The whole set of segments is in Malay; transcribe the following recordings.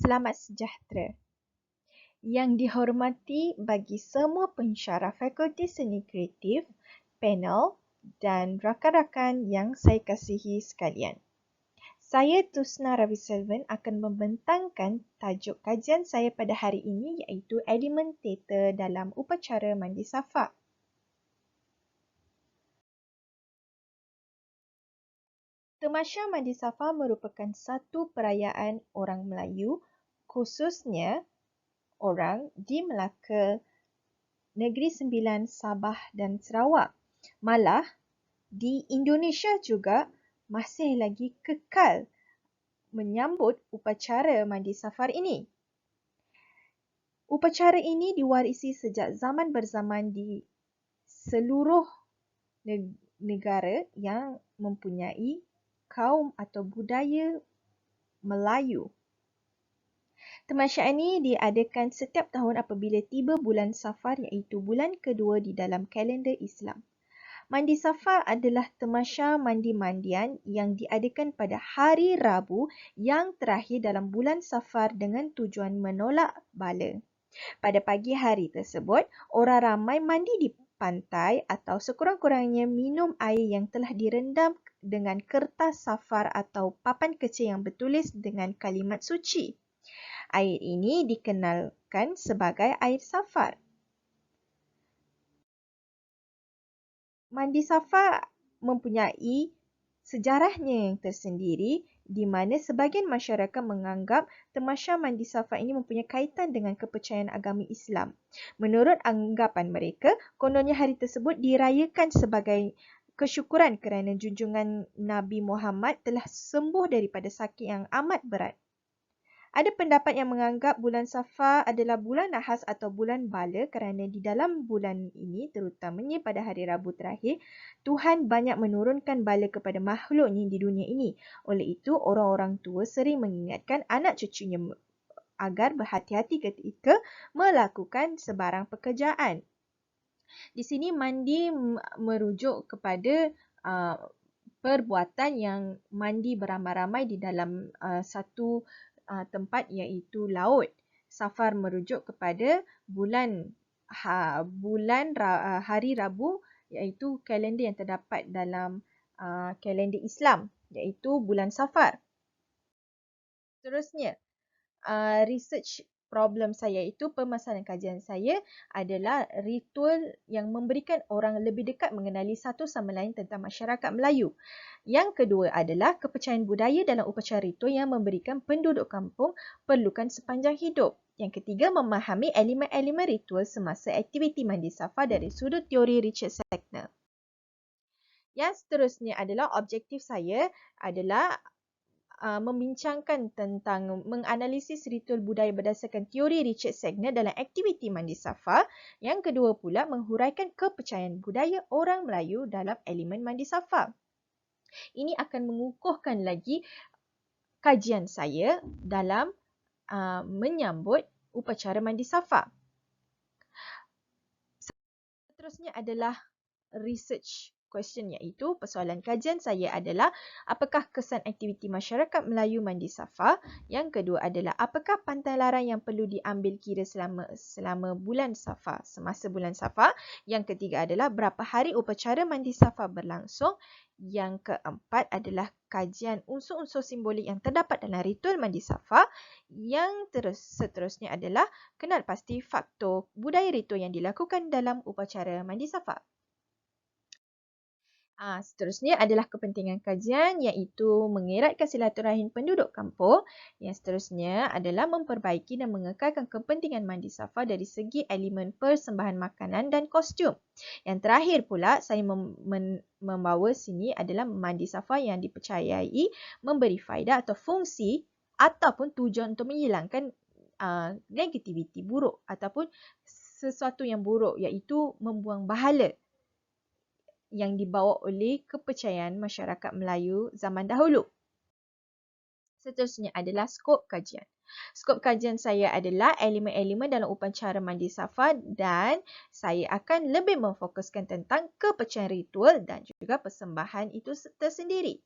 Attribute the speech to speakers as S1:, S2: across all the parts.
S1: Selamat sejahtera. Yang dihormati bagi semua pensyarah Fakulti Seni Kreatif, panel dan rakan-rakan yang saya kasihi sekalian. Saya Tusna Raviselvan akan membentangkan tajuk kajian saya pada hari ini iaitu elemen teater dalam upacara mandi safa. Tamasya Mandi Safa merupakan satu perayaan orang Melayu, khususnya orang di Melaka, Negeri Sembilan, Sabah dan Sarawak. Malah, di Indonesia juga masih lagi kekal menyambut upacara Mandi Safar ini. Upacara ini diwarisi sejak zaman berzaman di seluruh negara yang mempunyai kaum atau budaya Melayu. Tamasya ini diadakan setiap tahun apabila tiba bulan Safar iaitu bulan kedua di dalam kalender Islam. Mandi Safa adalah tamasya mandi-mandian yang diadakan pada hari Rabu yang terakhir dalam bulan Safar dengan tujuan menolak bala. Pada pagi hari tersebut, orang ramai mandi di pantai atau sekurang-kurangnya minum air yang telah direndam dengan kertas safar atau papan kecil yang bertulis dengan kalimat suci. Air ini dikenalkan sebagai air safar. Mandi Safa mempunyai sejarahnya yang tersendiri di mana sebahagian masyarakat menganggap tamasya Mandi Safa ini mempunyai kaitan dengan kepercayaan agama Islam. Menurut anggapan mereka, kononnya hari tersebut dirayakan sebagai kesyukuran kerana junjungan Nabi Muhammad telah sembuh daripada sakit yang amat berat. Ada pendapat yang menganggap bulan Safar adalah bulan nahas atau bulan bala kerana di dalam bulan ini, terutamanya pada hari Rabu terakhir, Tuhan banyak menurunkan bala kepada makhluknya di dunia ini. Oleh itu, orang-orang tua sering mengingatkan anak cucunya agar berhati-hati ketika melakukan sebarang pekerjaan. Di sini mandi merujuk kepada perbuatan yang mandi beramai-ramai di dalam satu tempat iaitu laut. Safar merujuk kepada hari Rabu iaitu kalender yang terdapat dalam kalender Islam iaitu bulan Safar. Seterusnya, research problem saya itu, permasalahan kajian saya adalah ritual yang memberikan orang lebih dekat mengenali satu sama lain tentang masyarakat Melayu. Yang kedua adalah kepercayaan budaya dalam upacara ritual yang memberikan penduduk kampung perlukan sepanjang hidup. Yang ketiga, memahami elemen-elemen ritual semasa aktiviti Mandi Safa dari sudut teori Richard Sackner. Yang seterusnya adalah objektif saya adalah membincangkan tentang menganalisis ritual budaya berdasarkan teori Richard Sackner dalam aktiviti Mandi Safa. Yang kedua pula, menghuraikan kepercayaan budaya orang Melayu dalam elemen Mandi Safa. Ini akan mengukuhkan lagi kajian saya dalam menyambut upacara Mandi Safa. Seterusnya adalah research question iaitu persoalan kajian saya adalah apakah kesan aktiviti masyarakat Melayu Mandi Safa? Yang kedua adalah apakah pantai larang yang perlu diambil kira selama bulan Safa, semasa bulan Safa? Yang ketiga adalah berapa hari upacara Mandi Safa berlangsung? Yang keempat adalah kajian unsur-unsur simbolik yang terdapat dalam ritual Mandi Safa. Yang seterusnya adalah kenal pasti faktor budaya ritual yang dilakukan dalam upacara Mandi Safa. Seterusnya adalah kepentingan kajian iaitu mengeratkan silaturahim penduduk kampung. Yang seterusnya adalah memperbaiki dan mengekalkan kepentingan Mandi Safa dari segi elemen persembahan makanan dan kostum. Yang terakhir pula saya membawa sini adalah Mandi Safa yang dipercayai memberi faedah atau fungsi ataupun tujuan untuk menghilangkan negativiti buruk ataupun sesuatu yang buruk iaitu membuang bahala yang dibawa oleh kepercayaan masyarakat Melayu zaman dahulu. Seterusnya adalah skop kajian. Skop kajian saya adalah elemen-elemen dalam upacara Mandi Safa dan saya akan lebih memfokuskan tentang kepercayaan ritual dan juga persembahan itu tersendiri.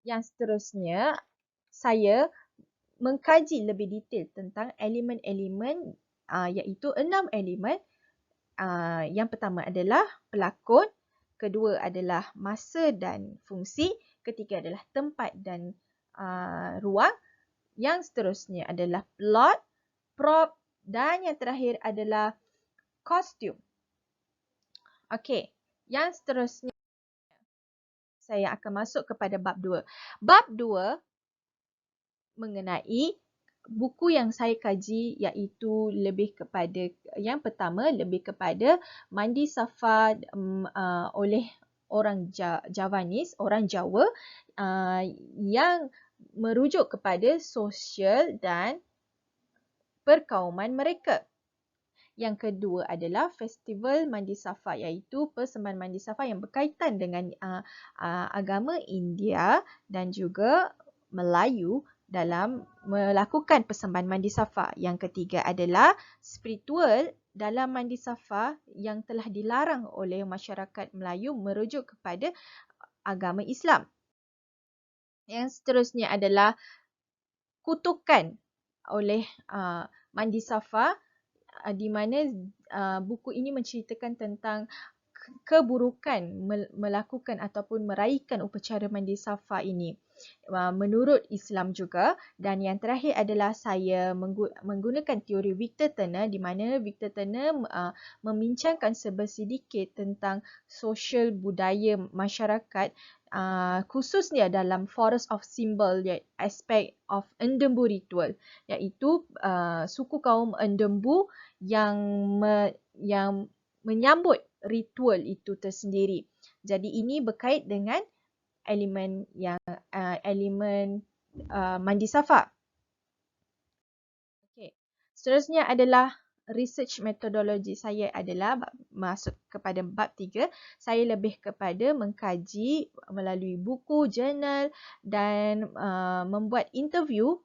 S1: Yang seterusnya, saya mengkaji lebih detail tentang elemen-elemen iaitu 6 elemen. Yang pertama adalah pelakon, kedua adalah masa dan fungsi, ketiga adalah tempat dan ruang, yang seterusnya adalah plot, prop dan yang terakhir adalah kostum. Okey, yang seterusnya saya akan masuk kepada bab 2. Bab 2 mengenai buku yang saya kaji iaitu lebih kepada, yang pertama lebih kepada Mandi Safa oleh orang Javanis, orang Jawa yang merujuk kepada sosial dan perkauman mereka. Yang kedua adalah Festival Mandi Safa iaitu persembahan Mandi Safa yang berkaitan dengan agama India dan juga Melayu dalam melakukan persembahan Mandi Safa. Yang ketiga adalah spiritual dalam Mandi Safa yang telah dilarang oleh masyarakat Melayu merujuk kepada agama Islam. Yang seterusnya adalah kutukan oleh Mandi Safa, di mana buku ini menceritakan tentang keburukan melakukan ataupun meraihkan upacara Mandi Safa ini menurut Islam juga. Dan yang terakhir adalah saya menggunakan teori Victor Turner, di mana Victor Turner membincangkan sebersedikit tentang sosial budaya masyarakat, khususnya dalam Forest of Symbol, aspek of Endembu ritual, iaitu suku kaum Endembu yang menyambut ritual itu tersendiri. Jadi ini berkait dengan elemen Mandi Safa. Okay. Seterusnya adalah research metodologi saya adalah masuk kepada bab 3. Saya lebih kepada mengkaji melalui buku, jurnal dan membuat interview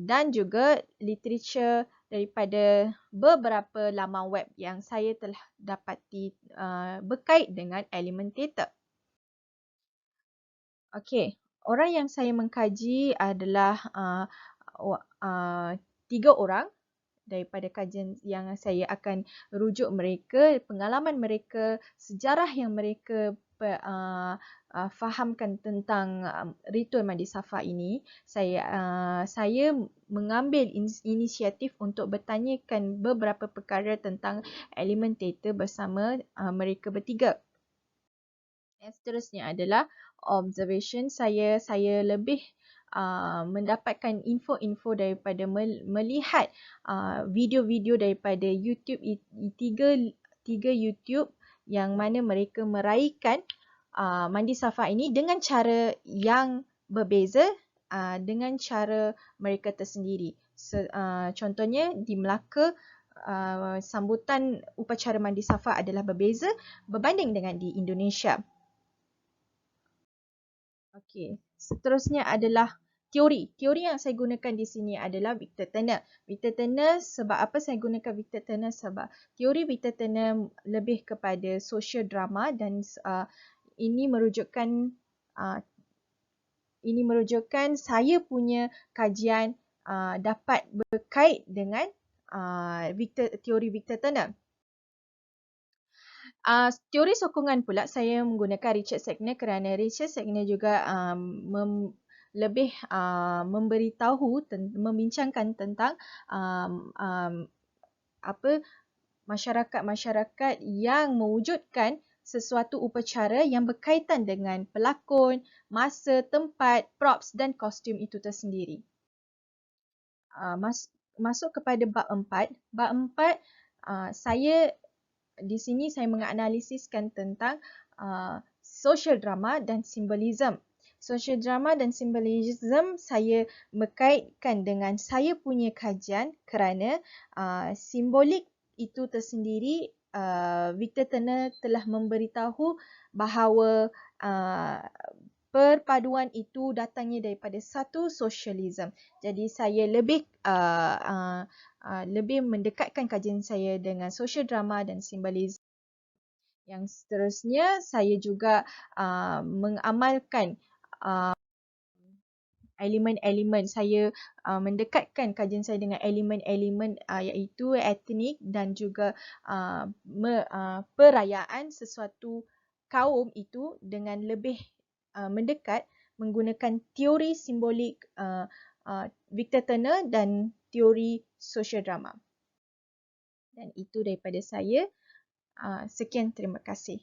S1: dan juga literature daripada beberapa laman web yang saya telah dapati berkait dengan elemen teater. Okey, orang yang saya mengkaji adalah 3 orang daripada kajian yang saya akan rujuk mereka, pengalaman mereka, sejarah yang mereka fahamkan tentang ritual Mandi Safa ini. Saya mengambil inisiatif untuk bertanyakan beberapa perkara tentang elemen teater bersama mereka bertiga. Yang seterusnya adalah observation. Saya lebih mendapatkan info-info daripada melihat video-video daripada YouTube, tiga YouTube yang mana mereka meraihkan Mandi Safa ini dengan cara yang berbeza, dengan cara mereka tersendiri. Contohnya di Melaka, sambutan upacara Mandi Safa adalah berbeza berbanding dengan di Indonesia. Okey, seterusnya adalah teori. Teori yang saya gunakan di sini adalah Victor Turner. Victor Turner, sebab apa saya gunakan Victor Turner? Sebab teori Victor Turner lebih kepada social drama dan ini merujukkan saya punya kajian dapat berkait dengan teori Victor Turner. Teori sokongan pula saya menggunakan Richard Segner kerana Richard Segner juga lebih memberitahu, membincangkan tentang masyarakat-masyarakat yang mewujudkan sesuatu upacara yang berkaitan dengan pelakon, masa, tempat, props dan kostum itu tersendiri. Masuk kepada bab 4. Bab 4, saya di sini saya menganalisiskan tentang social drama dan simbolism. Social drama dan simbolism saya berkaitkan dengan saya punya kajian kerana simbolik itu tersendiri, Victor Turner telah memberitahu bahawa perpaduan itu datangnya daripada satu socialism. Jadi saya lebih mendekatkan kajian saya dengan social drama dan simbolisme. Yang seterusnya, saya juga mengamalkan elemen-elemen. Saya mendekatkan kajian saya dengan elemen-elemen iaitu etnik dan juga perayaan sesuatu kaum itu dengan lebih mendekat menggunakan teori simbolik Victor Turner dan teori sosial drama. Dan itu daripada saya. Sekian, terima kasih.